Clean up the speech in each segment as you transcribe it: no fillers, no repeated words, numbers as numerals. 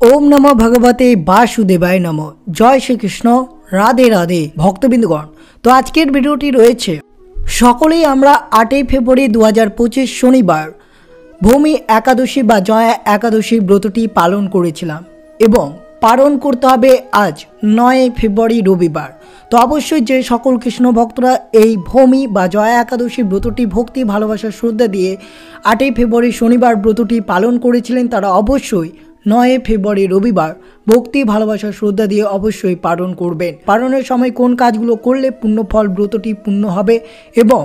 ওম নমো ভগবতে বাসুদেবায় নমো। জয় শ্রীকৃষ্ণ, রাধে রাধে ভক্তবৃন্দগণ। তো আজকের ভিডিওটি রয়েছে সকলেই আমরা 8ই ফেব্রুয়ারি 2025 শনিবার ভূমি একাদশী বা জয়া একাদশী ব্রতটি পালন করেছিলাম এবং পালন করতে হবে আজ 9ই ফেব্রুয়ারি রবিবার। তো অবশ্যই যে সকল কৃষ্ণ ভক্তরা এই ভূমি বা জয়া একাদশী ব্রতটি ভক্তি ভালোবাসা শ্রদ্ধা দিয়ে 8ই ফেব্রুয়ারি শনিবার ব্রতটি পালন করেছিলেন তারা অবশ্যই 9 ফেব্রুয়ারি রবিবার ভক্তি ভালোবাসা শ্রদ্ধা দিয়ে অবশ্যই পালন করবেন। পালনের সময় কোন কাজগুলো করলে পুণ্যফল ব্রতটি পূর্ণ হবে এবং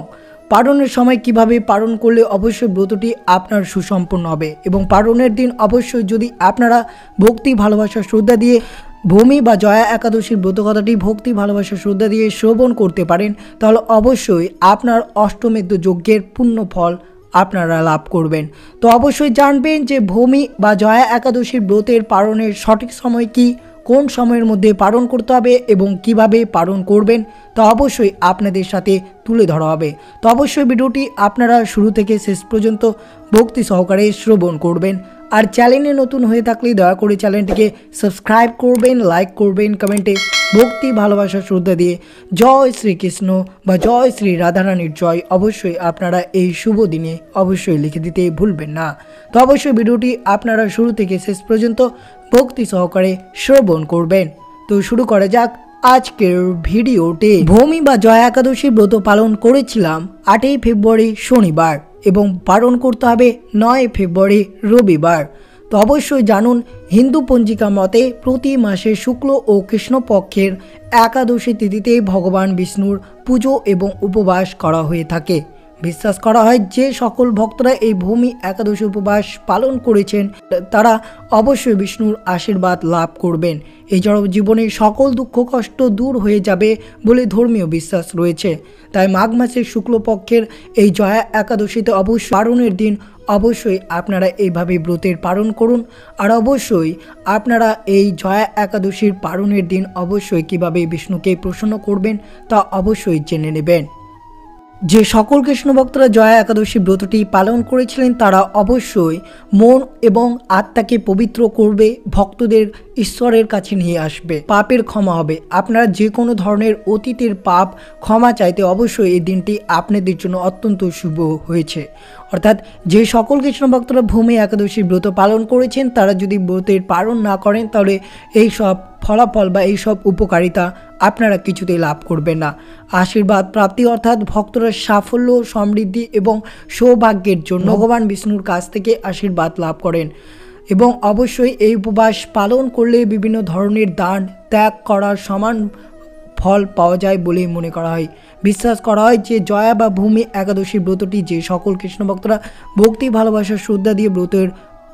পালনের সময় কিভাবে পালন করলে অবশ্যই ব্রতটি আপনার সুসম্পন্ন হবে এবং পালনের দিন অবশ্যই যদি আপনারা ভক্তি ভালোবাসা শ্রদ্ধা দিয়ে ভূমি বা জয়া একাদশীর ব্রতকথাটি ভক্তি ভালোবাসা শ্রদ্ধা দিয়ে শ্রবণ করতে পারেন তাহলে অবশ্যই আপনার অষ্টমেধ যজ্ঞের পুণ্যফল আপনারা লাভ করবেন। তো অবশ্যই জানবেন যে ভূমি বা জয়া একাদশীর ব্রতের পালনের সঠিক সময় কি, কোন সময়ের মধ্যে পালন করতে হবে এবং কিভাবে পালন করবেন তা অবশ্যই আপনাদের সাথে তুলে ধরা হবে। তো অবশ্যই ভিডিওটি আপনারা শুরু থেকে শেষ পর্যন্ত ভক্তি সহকারে শ্রবণ করবেন। আর চ্যানেলে নতুন হয়ে থাকলে দয়া করে চ্যানেলটিকে সাবস্ক্রাইব করবেন, লাইক করবেন, কমেন্টে ভক্তি ভালোবাসা শ্রদ্ধা দিয়ে জয় শ্রীকৃষ্ণ বা জয় শ্রী রাধারানীর জয় অবশ্যই আপনারা এই শুভ দিনে অবশ্যই লিখে দিতে ভুলবেন না। তো অবশ্যই ভিডিওটি আপনারা শুরু থেকে শেষ পর্যন্ত ভক্তি সহকারে শ্রবণ করবেন। তো শুরু করা যাক আজকের ভিডিওতে। ভূমি বা জয়া একাদশী ব্রত পালন করেছিলাম 8ই ফেব্রুয়ারি শনিবার এবং পালন করতে হবে 9 ফেব্রুয়ারি রবিবার। তো অবশ্যই জানুন হিন্দু পঞ্জিকা মতে প্রতি মাসে শুক্ল ও কৃষ্ণপক্ষের একাদশী তিথিতে ভগবান বিষ্ণুর পুজো এবং উপবাস করা হয়ে থাকে। বিশ্বাস করা হয় যে সকল ভক্তরা এই ভূমি একাদশী উপবাস পালন করেছেন তারা অবশ্যই বিষ্ণুর আশীর্বাদ লাভ করবেন। এছাড়াও জীবনের সকল দুঃখ কষ্ট দূর হয়ে যাবে বলে ধর্মীয় বিশ্বাস রয়েছে। তাই মাঘ মাসের শুক্লপক্ষের এই জয়া একাদশীতে অবশ্যই পালনের দিন অবশ্যই আপনারা এইভাবে ব্রতের পালন করুন। আর অবশ্যই আপনারা এই জয়া একাদশীর পালনের দিন অবশ্যই কিভাবে বিষ্ণুকে প্রসন্ন করবেন তা অবশ্যই জেনে নেবেন। যে সকল কৃষ্ণ ভক্তরা জয়া একাদশী ব্রতটি পালন করেছিলেন তারা অবশ্যই মন এবং আত্মাকে পবিত্র করবে, ভক্তদের ঈশ্বরের কাছে নিয়ে আসবে, পাপের ক্ষমা হবে। আপনারা যে কোনো ধরনের অতীতের পাপ ক্ষমা চাইতে অবশ্যই এই দিনটি আপনাদের জন্য অত্যন্ত শুভ হয়েছে। অর্থাৎ যে সকল কৃষ্ণ ভক্তরা ভূমি একাদশী ব্রত পালন করেছেন তারা যদি ব্রতের পালন না করেন তাহলে এই সব ফলাফল বা এই সব উপকারিতা আপনারা কিছুতেই লাভ করবেন না। আশীর্বাদ প্রাপ্তি অর্থাৎ ভক্তরা সাফল্য, সমৃদ্ধি এবং সৌভাগ্যের জন্য ভগবান বিষ্ণুর কাছ থেকে আশীর্বাদ লাভ করেন এবং অবশ্যই এই উপবাস পালন করলে বিভিন্ন ধরনের দান ত্যাগ করার সমান ফল পাওয়া যায় বলে মনে করা হয়। বিশ্বাস করা হয় যে জয়া বা ভূমি একাদশী ব্রতটি যে সকল কৃষ্ণ ভক্তরা ভক্তি ভালোবাসা শ্রদ্ধা দিয়ে ব্রতের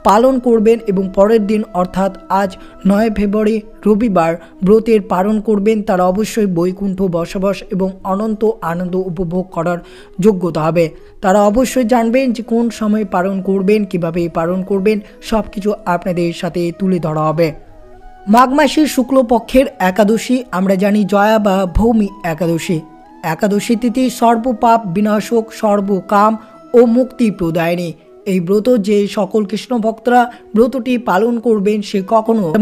পালন করবেন এবং পরের দিন অর্থাৎ আজ 9 ফেব্রুয়ারি রবিবার ব্রতের পালন করবেন তারা অবশ্যই বৈকুণ্ঠ বসবাস এবং অনন্ত আনন্দ উপভোগ করার যোগ্যতা হবে। তারা অবশ্যই জানবেন যে কোন সময় পালন করবেন, কিভাবে পালন করবেন সব কিছু আপনাদের সাথে তুলে ধরা হবে। মাঘ মাসের শুক্লপক্ষের একাদশী আমরা জানি জয়া বা ভৌমি একাদশী। একাদশী তিথি সর্বপাপ বিনাশক, সর্বকাম ও মুক্তি প্রদায়নী। এই ব্রত যে সকল কৃষ্ণ ভক্তরা ব্রতটি পালন করবেন সে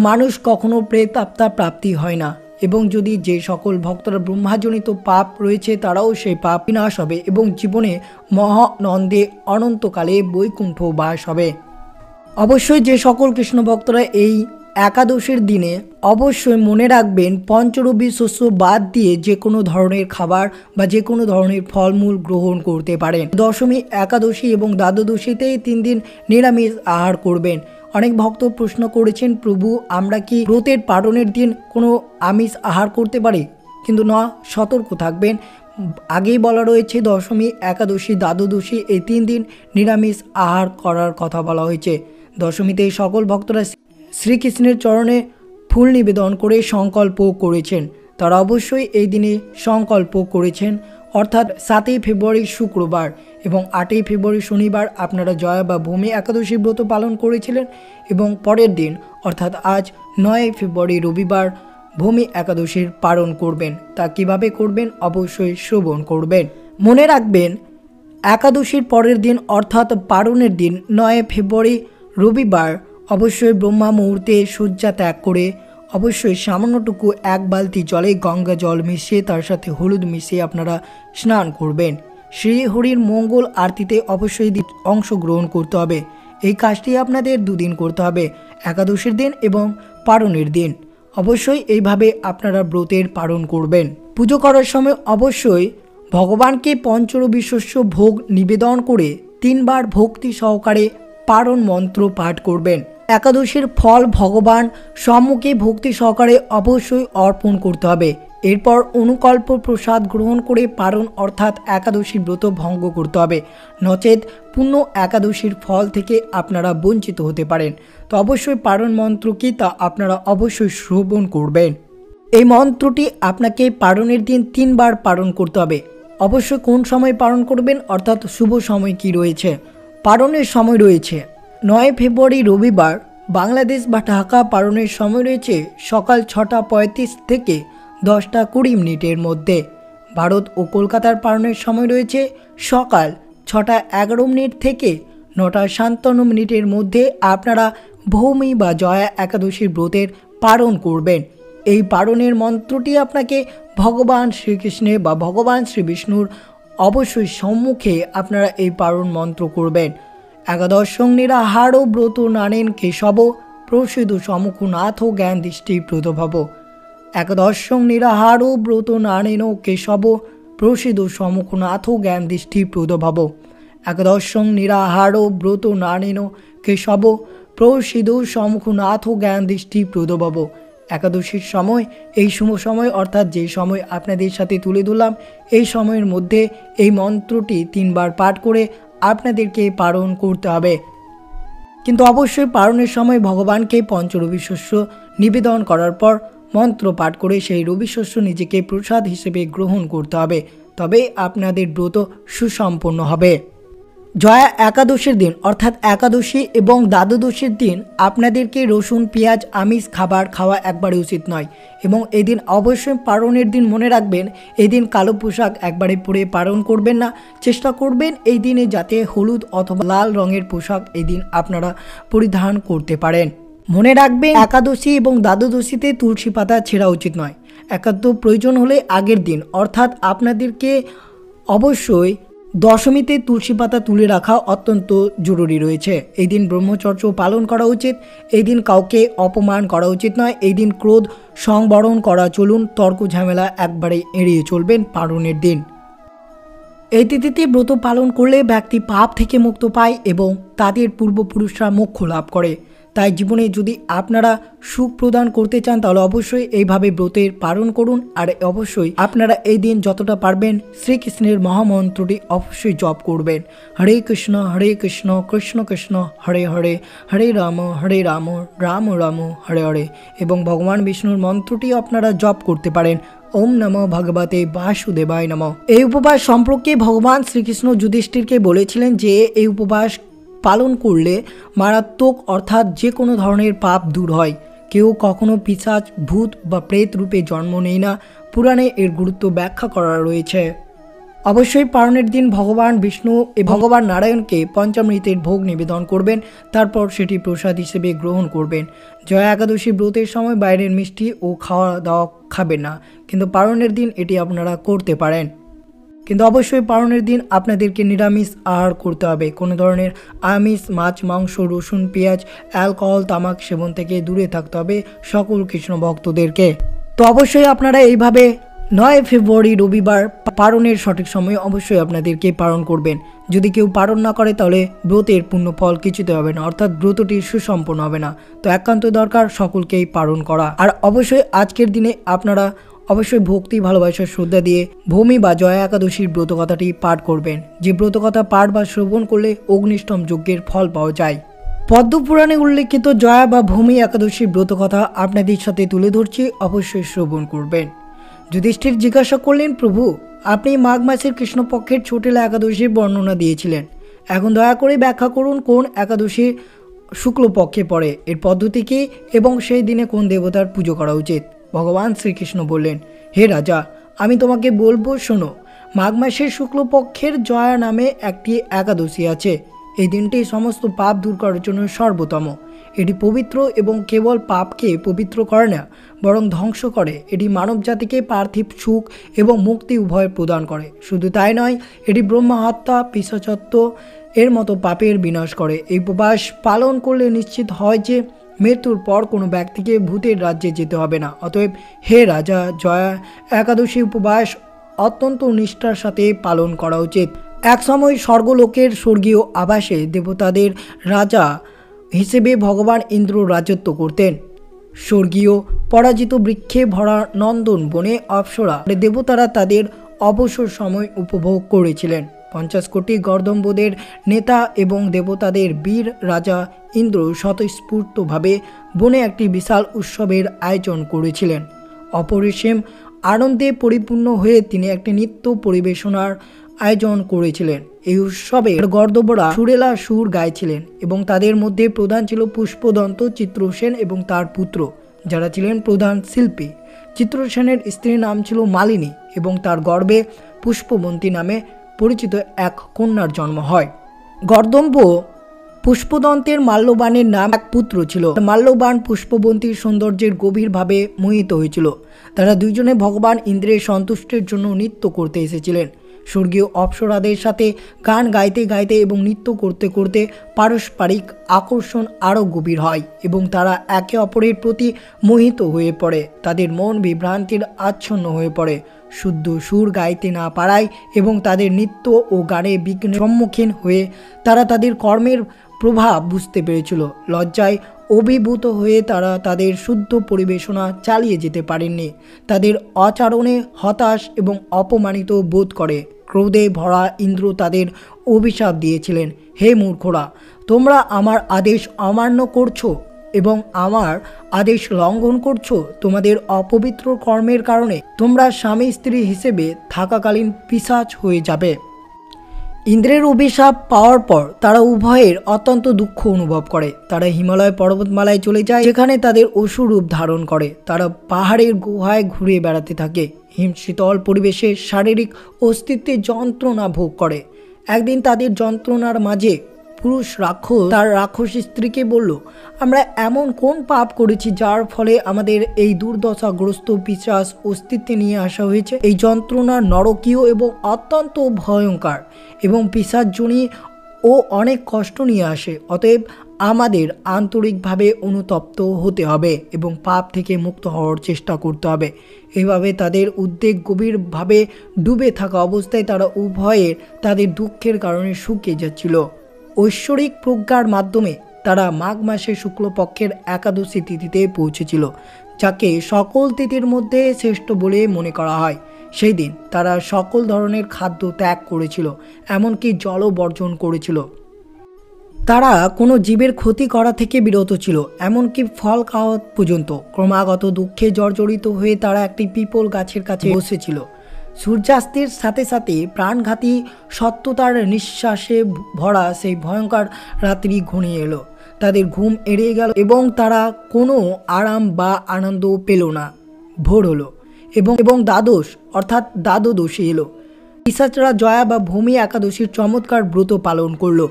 মানুষ কখনো প্রেতাত্মা প্রাপ্তি হয় না এবং যদি যে সকল ভক্তরা ব্রহ্মাজনিত পাপ রয়েছে তারাও সেই পাপ বিনাশ হবে এবং জীবনে মহানন্দে অনন্তকালে বৈকুণ্ঠ বাস হবে। অবশ্যই যে সকল কৃষ্ণ ভক্তরা এই একাদশীর দিনে অবশ্যই মনে রাখবেন পঞ্চরবি শস্য বাদ দিয়ে যে কোনো ধরনের খাবার বা যে কোনো ধরনের ফলমূল গ্রহণ করতে পারেন। দশমী, একাদশী এবং দ্বাদশীতে 3 দিন নিরামিষ আহার করবেন। অনেক ভক্ত প্রশ্ন করেছেন, প্রভু আমরা কি ব্রতের পালনের দিন কোনো আমিষ আহার করতে পারি? কিন্তু না, সতর্ক থাকবেন। আগেই বলা রয়েছে দশমী, একাদশী, দ্বাদশী এই 3 দিন নিরামিষ আহার করার কথা বলা হয়েছে। দশমীতে সকল ভক্তরা শ্রীকৃষ্ণের চরণে ফুল নিবেদন করে সংকল্প করেছেন। তারা অবশ্যই এই দিনে সংকল্প করেছেন অর্থাৎ 7ই ফেব্রুয়ারি শুক্রবার এবং 8ই ফেব্রুয়ারি শনিবার আপনারা জয়া বা ভূমি একাদশী ব্রত পালন করেছিলেন এবং পরের দিন অর্থাৎ আজ 9 ফেব্রুয়ারি রবিবার ভূমি একাদশীর পালন করবেন। তা কিভাবে করবেন অবশ্যই শ্রবণ করবেন। মনে রাখবেন একাদশীর পরের দিন অর্থাৎ পালনের দিন 9 ফেব্রুয়ারি রবিবার অবশ্যই ব্রহ্মা মুহূর্তে শয্যা ত্যাগ করে অবশ্যই সামান্যটুকু 1 বালতি জলে গঙ্গা জল মিশিয়ে তার সাথে হলুদ মিশিয়ে আপনারা স্নান করবেন। শ্রী হরির মঙ্গল আরতিতে অবশ্যই অংশগ্রহণ করতে হবে। এই কাজটি আপনাদের 2 দিন করতে হবে, একাদশীর দিন এবং পারণের দিন। অবশ্যই এইভাবে আপনারা ব্রতের পালন করবেন। পুজো করার সময় অবশ্যই ভগবানকে পঞ্চরবি শস্য ভোগ নিবেদন করে 3 বার ভক্তি সহকারে পারণ মন্ত্র পাঠ করবেন। একাদশীর ফল ভগবান সম্মুখে ভক্তি সহকারে অবশ্যই অর্পণ করতে হবে। এরপর অনুকল্প প্রসাদ গ্রহণ করে পারণ অর্থাৎ একাদশী ব্রত ভঙ্গ করতে হবে, নচেত পূর্ণ একাদশীর ফল থেকে আপনারা বঞ্চিত হতে পারেন। তো অবশ্যই পারণ মন্ত্র কি তা আপনারা অবশ্যই শ্রবণ করবেন। এই মন্ত্রটি আপনাকে পারণের দিন 3 বার পালন করতে হবে। অবশ্যই কোন সময় পালন করবেন অর্থাৎ শুভ সময় কি রয়েছে। পালনের সময় রয়েছে 9 ফেব্রুয়ারি রবিবার বাংলাদেশ বা ঢাকা পালনের সময় রয়েছে সকাল 6:35 থেকে 10:20 মধ্যে। ভারত ও কলকাতার পালনের সময় রয়েছে সকাল 6:11 থেকে 9:57 মধ্যে। আপনারা ভৌমি বা জয়া একাদশীর ব্রতের পালন করবেন। এই পালনের মন্ত্রটি আপনাকে ভগবান শ্রীকৃষ্ণের বা ভগবান শ্রী বিষ্ণুর অবশ্যই সম্মুখে আপনারা এই পালন মন্ত্র করবেন। একাদশং নিরাহার ব্রত নানেন কেশব প্রসিদ্ধ সমুখনাথ জ্ঞান দৃষ্টি প্রদভব। একাদশং নিরাহার ব্রত নানেন কেশব প্রসিদ্ধ সমুখনাথ জ্ঞান দৃষ্টি প্রদভব। একাদশং নিরাহার ব্রত নানেন কেশব প্রসিদ্ধ সমুখনাথ জ্ঞান দৃষ্টি প্রদভব। একাদশীর সময়, এই শুভ সময় অর্থাৎ যে সময় আপনাদের সাথে তুলে ধরলাম, এই সময়ের মধ্যে এই মন্ত্রটি 3 বার পাঠ করে আপনাদেরকে পালন করতে হবে। কিন্তু অবশ্যই পালনের সময় ভগবানকে পঞ্চরবি শস্য নিবেদন করার পর মন্ত্র পাঠ করে সেই রবি শস্য নিজেকে প্রসাদ হিসেবে গ্রহণ করতে হবে, তবে আপনাদের ব্রত সুসম্পন্ন হবে। জয়া একাদশীর দিন অর্থাৎ একাদশী এবং দ্বাদশীর দিন আপনাদেরকে রসুন পেঁয়াজ আমিষ খাবার খাওয়া একবারে উচিত নয় এবং এই দিন অবশ্যই পালনের দিন মনে রাখবেন এই দিন কালো পোশাক একবারে পরে পালন করবেন না। চেষ্টা করবেন এই দিনে যাতে হলুদ অথবা লাল রঙের পোশাক এই দিন আপনারা পরিধান করতে পারেন। মনে রাখবেন একাদশী এবং দ্বাদশীতে তুলসী পাতা ছেঁড়া উচিত নয়। একান্ত প্রয়োজন হলে আগের দিন অর্থাৎ আপনাদেরকে অবশ্যই দশমীতে তুলসী পাতা তুলে রাখা অত্যন্ত জরুরি রয়েছে। এই দিন ব্রহ্মচর্য পালন করা উচিত। এই দিন কাউকে অপমান করা উচিত নয়। এই দিন ক্রোধ সংবরণ করা চলুন, তর্ক ঝামেলা একবারে এড়িয়ে চলবেন পালনের দিন। এই তিথিতে ব্রত পালন করলে ব্যক্তি পাপ থেকে মুক্ত পায় এবং তাদের পূর্বপুরুষরা মোক্ষ লাভ করে। তাই জীবনে যদি আপনারা সুখ প্রদান করতে চান তাহলে অবশ্যই এইভাবে ব্রতের পালন করুন। আর অবশ্যই আপনারা এই দিন যতটা পারবেন শ্রীকৃষ্ণের মহামন্ত্রটি অবশ্যই জপ করবেন। হরে কৃষ্ণ কৃষ্ণ কৃষ্ণ হরে হরে, হরে রাম রাম রাম হরে হরে। এবং ভগবান বিষ্ণুর মন্ত্রটি আপনারা জপ করতে পারেন। ওম নমো ভগবতে বাসুদেবায় নমঃ। এই উপবাস সম্পর্কে ভগবান শ্রীকৃষ্ণ যুধিষ্ঠিরকে বলেছিলেন যে এই উপবাস পালন করলে মারাত্মক অর্থাৎ যে কোনো ধরনের পাপ দূর হয়। কেউ কখনো পিশাচ ভূত বা প্রেত রূপে জন্ম নেয় না। পুরাণে এর গুরুত্ব ব্যাখ্যা করা রয়েছে। অবশ্যই পালনের দিন ভগবান বিষ্ণু এবং ভগবান নারায়ণকে পঞ্চামৃতের ভোগ নিবেদন করবেন, তারপর সেটি প্রসাদ হিসেবে গ্রহণ করবেন। জয়া একাদশী ব্রতের সময় বাইরের মিষ্টি ও খাওয়া দাওয়া খাবেন না, কিন্তু পালনের দিন এটি আপনারা করতে পারেন। কিন্তু অবশ্যই পালনের দিন আপনাদেরকে নিরামিষ আহার করতে হবে। কোনো ধরনের আমিষ, মাছ, মাংস, রসুন, পেঁয়াজ, অ্যালকোহল, তামাক সেবন থেকে দূরে থাকতে হবে সকল কৃষ্ণ ভক্তদেরকে। তো অবশ্যই আপনারা এইভাবে 9 ফেব্রুয়ারি রবিবার পালনের সঠিক সময়ে অবশ্যই আপনাদেরকে পালন করবেন। যদি কেউ পালন না করে তাহলে ব্রতের পূর্ণ ফল কিছুতে হবে না, অর্থাৎ ব্রতটি সুসম্পন্ন হবে না। তো একান্ত দরকার সকলকেই পালন করা। আর অবশ্যই আজকের দিনে আপনারা অবশ্যই ভক্তি, ভালোবাসা, শ্রদ্ধা দিয়ে ভূমি বা জয়া একাদশীর ব্রতকথাটি পাঠ করবেন। যে ব্রতকথা পাঠ বা শ্রবণ করলে অগ্নিষ্টম যজ্ঞের ফল পাওয়া যায়। পদ্মপুরাণে উল্লেখিত জয়া বা ভূমি একাদশীর ব্রতকথা আপনাদের সাথে তুলে ধরছি, অবশ্যই শ্রবণ করবেন। যুধিষ্ঠির জিজ্ঞাসা করলেন, প্রভু আপনি মাঘ মাসের কৃষ্ণপক্ষের ছোটেলা একাদশীর বর্ণনা দিয়েছিলেন, এখন দয়া করে ব্যাখ্যা করুন কোন একাদশী শুক্লপক্ষে পড়ে, এর পদ্ধতি কী এবং সেই দিনে কোন দেবতার পুজো করা উচিত। ভগবান শ্রীকৃষ্ণ বললেন, হে রাজা, আমি তোমাকে বলবো শোনো। মাঘ মাসের শুক্লপক্ষের জয়া নামে একটি একাদশী আছে। এই দিনটি সমস্ত পাপ দূর করার জন্য সর্বোত্তম। এটি পবিত্র এবং কেবল পাপকে পবিত্র করে না, বরং ধ্বংস করে। এটি মানব জাতিকে পার্থিব সুখ এবং মুক্তি উভয় প্রদান করে। শুধু তাই নয়, এটি ব্রহ্মা হত্যা, পিশাচত্ব এর মতো পাপের বিনাশ করে। এই উপবাস পালন করলে নিশ্চিত হয় যে মৃত্যুর পর কোনো ব্যক্তিকে ভূতের রাজ্যে যেতে হবে না। অতএব হে রাজা জয়া, একাদশী উপবাস অত্যন্ত নিষ্ঠার সাথে পালন করা উচিত। একসময় স্বর্গলোকের স্বর্গীয় আবাসে দেবতাদের রাজা হিসেবে ভগবান ইন্দ্র রাজত্ব করতেন। স্বর্গীয় পরাজিত বৃক্ষে ভরা নন্দন বনে অপ্সরা দেবতারা তাদের অবসর সময় উপভোগ করেছিলেন। 50 কোটি গর্দম্বদের নেতা এবং দেবতাদের বীর রাজা ইন্দ্র স্বতঃস্ফূর্তভাবে বনে একটি বিশাল উৎসবের আয়োজন করেছিলেন। অপরিসীম আনন্দে পরিপূর্ণ হয়ে তিনি একটি নৃত্য পরিবেশনার আয়োজন করেছিলেন। এই উৎসবে গর্দভরা সুরেলা সুর গাইছিলেন এবং তাদের মধ্যে প্রধান ছিল পুষ্পদন্ত, চিত্রসেন এবং তার পুত্র, যারা ছিলেন প্রধান শিল্পী। চিত্রসেনের স্ত্রীর নাম ছিল মালিনী এবং তার গর্ভে পুষ্পবন্তী নামে পরিচিত এক কন্যার জন্ম হয়। গর্দম্ব পুষ্পদন্তের মাল্যবানের নাম এক পুত্র ছিল। মাল্যবান পুষ্পবন্তীর সৌন্দর্যের গভীরভাবে মোহিত হয়েছিল। তারা দুইজনে ভগবান ইন্দ্রের সন্তুষ্টির জন্য নৃত্য করতে এসেছিলেন। স্বর্গীয় অপ্সরাদের সাথে গান গাইতে গাইতে এবং নৃত্য করতে করতে পারস্পরিক আকর্ষণ আরও গভীর হয় এবং তারা একে অপরের প্রতি মোহিত হয়ে পড়ে। তাদের মন বিভ্রান্তির আচ্ছন্ন হয়ে পড়ে, শুদ্ধ সুর গাইতে না পারায় এবং তাদের নৃত্য ও গানে বিঘ্নের সম্মুখীন হয়ে তারা তাদের কর্মের প্রভাব বুঝতে পেরেছিল। লজ্জায় অভিভূত হয়ে তারা তাদের শুদ্ধ পরিবেশনা চালিয়ে যেতে পারেননি। তাদের আচরণে হতাশ এবং অপমানিত বোধ করে। ক্রোধে ভরা ইন্দ্র তাদের অভিশাপ দিয়েছিলেন, হে মূর্খরা, তোমরা আমার আদেশ অমান্য করছো এবং আমার আদেশ লঙ্ঘন করছো। তোমাদের অপবিত্র কর্মের কারণে তোমরা স্বামী স্ত্রী হিসেবে থাকাকালীন পিশাচ হয়ে যাবে। ইন্দ্রের অভিশাপ পাওয়ার পর তারা উভয়ের অত্যন্ত দুঃখ অনুভব করে। তারা হিমালয় পর্বতমালায় চলে যায়, যেখানে তাদের অসুর রূপ ধারণ করে। তারা পাহাড়ের গুহায় ঘুরে বেড়াতে থাকে, হিমশীতল পরিবেশে শারীরিক অস্তিত্বের যন্ত্রণা ভোগ করে। একদিন তাদের যন্ত্রণার মাঝে পুরুষ রাক্ষস তার রাক্ষসী স্ত্রীকে বলল, আমরা এমন কোন পাপ করেছি যার ফলে আমাদের এই দুর্দশাগ্রস্ত পিশাচ অস্তিত্বে নিয়ে আসা হয়েছে? এই যন্ত্রণা নরকীয় এবং অত্যন্ত ভয়ঙ্কর এবং পিশাচজনী ও অনেক কষ্ট নিয়ে আসে। অতএব আমাদের আন্তরিকভাবে অনুতপ্ত হতে হবে এবং পাপ থেকে মুক্ত হওয়ার চেষ্টা করতে হবে। এভাবে তাদের উদ্বেগ গভীরভাবে ডুবে থাকা অবস্থায় তারা উভয়ের তাদের দুঃখের কারণে শুকিয়ে যাচ্ছিল। ঐশ্বরিক প্রজ্ঞার মাধ্যমে তারা মাঘ মাসের শুক্লপক্ষের একাদশী তিথিতে পৌঁছেছিল, যাকে সকল তিথির মধ্যে শ্রেষ্ঠ বলে মনে করা হয়। সেই দিন তারা সকল ধরনের খাদ্য ত্যাগ করেছিল, এমনকি জলও বর্জন করেছিল। তারা কোনো জীবের ক্ষতি করা থেকে বিরত ছিল, এমনকি ফল খাওয়া পর্যন্ত। ক্রমাগত দুঃখে জর্জরিত হয়ে তারা একটি পিপল গাছের কাছে বসেছিল। সূর্যাস্তের সাথে সাথে প্রাণঘাতী সত্যতার নিঃশ্বাসে ভরা সেই ভয়ঙ্কর রাত্রি ঘনিয়ে এলো। তাদের ঘুম এড়িয়ে গেল এবং তারা কোনো আরাম বা আনন্দ পেল না। ভোর হলো এবং দ্বাদশ অর্থাৎ দ্বাদশী এলো। পিশাচরা জয়া বা ভূমি একাদশীর চমৎকার ব্রত পালন করলো।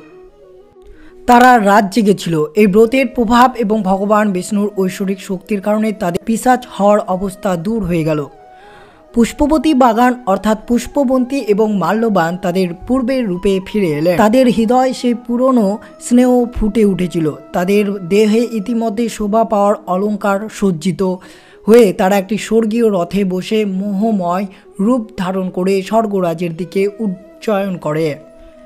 তারা রাত জেগেছিল। এই ব্রতের প্রভাব এবং ভগবান বিষ্ণুর ঐশ্বরিক শক্তির কারণে তাদের পিশাচ হওয়ার অবস্থা দূর হয়ে গেল। পুষ্পবতী বাগান অর্থাৎ পুষ্পবন্তী এবং মাল্যবান তাদের পূর্বের রূপে ফিরে এলেন। তাদের হৃদয় সেই পুরনো স্নেহ ফুটে উঠেছিল। তাদের দেহে ইতিমধ্যে শোভা পাওয়ার অলঙ্কার সজ্জিত হয়ে তারা একটি স্বর্গীয় রথে বসে মোহময় রূপ ধারণ করে স্বর্গরাজের দিকে উজ্জয়ন করে।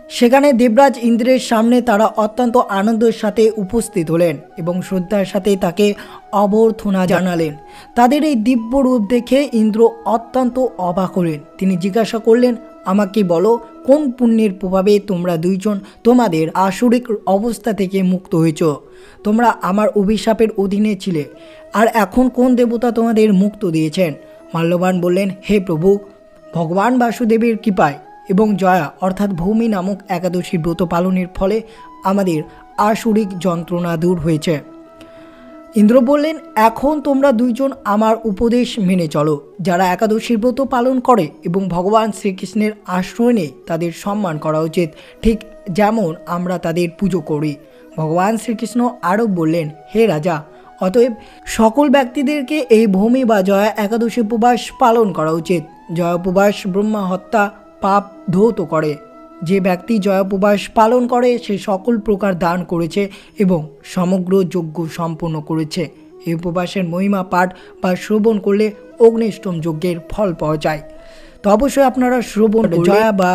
সেখানে দেবরাজ ইন্দ্রের সামনে তারা অত্যন্ত আনন্দের সাথে উপস্থিত হলেন এবং শ্রদ্ধার সাথে তাকে অভ্যর্থনা জানালেন। তাদের এই দিব্য রূপ দেখে ইন্দ্র অত্যন্ত অবাক হলেন। তিনি জিজ্ঞাসা করলেন, আমাকে বলো, কোন পুণ্যের প্রভাবে তোমরা দুইজন তোমাদের আসরিক অবস্থা থেকে মুক্ত হয়েছ? তোমরা আমার অভিশাপের অধীনে ছিলে, আর এখন কোন দেবতা তোমাদের মুক্ত দিয়েছেন? মাল্যবান বললেন, হে প্রভু, ভগবান বাসুদেবের কৃপায় এবং জয়া অর্থাৎ ভূমি নামক একাদশী ব্রত পালনের ফলে আমাদের আসরিক যন্ত্রণা দূর হয়েছে। ইন্দ্র বললেন, এখন তোমরা দুইজন আমার উপদেশ মেনে চলো। যারা একাদশীর ব্রত পালন করে এবং ভগবান শ্রীকৃষ্ণের আশ্রয় নেয় তাদের সম্মান করা উচিত, ঠিক যেমন আমরা তাদের পুজো করি। ভগবান শ্রীকৃষ্ণ আরও বললেন, হে রাজা, অতএব সকল ব্যক্তিদেরকে এই ভূমি বা জয়া একাদশী উপবাস পালন করা উচিত। জয়া উপবাস ব্রহ্মা হত্যা পাপ ধৌত করে। যে ব্যক্তি জয়া উপবাস পালন করে সে সকল প্রকার দান করেছে এবং সমগ্র যজ্ঞ সম্পন্ন করেছে। এই উপবাসের মহিমা পাঠ বা শ্রবণ করলে অগ্নিষ্টম যজ্ঞের ফল পাওয়া যায়। তো অবশ্যই আপনারা শ্রবণ জয়া বা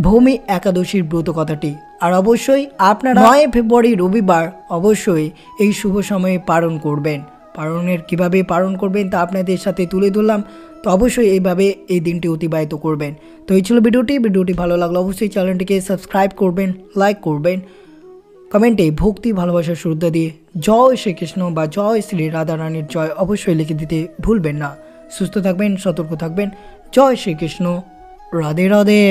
ভূমি একাদশীর ব্রত কথাটি। আর অবশ্যই আপনারা 9 ফেব্রুয়ারি রবিবার অবশ্যই এই শুভ সময়ে পালন করবেন। পালনের কিভাবে পালন করবেন তা আপনাদের সাথে তুলে ধরলাম। তো অবশ্যই এইভাবে এই দিনটি অতিবাহিত করবেন। তো এই ছিল ভিডিওটি ভালো লাগলো অবশ্যই চ্যানেলটিকে সাবস্ক্রাইব করবেন, লাইক করবেন, কমেন্টে ভক্তি ভালোবাসা শ্রদ্ধা দিয়ে জয় শ্রীকৃষ্ণ বা জয় শ্রী রাধারানীর জয় অবশ্যই লিখে দিতে ভুলবেন না। সুস্থ থাকবেন, সতর্ক থাকবেন। জয় শ্রীকৃষ্ণ, রাধে রাধে।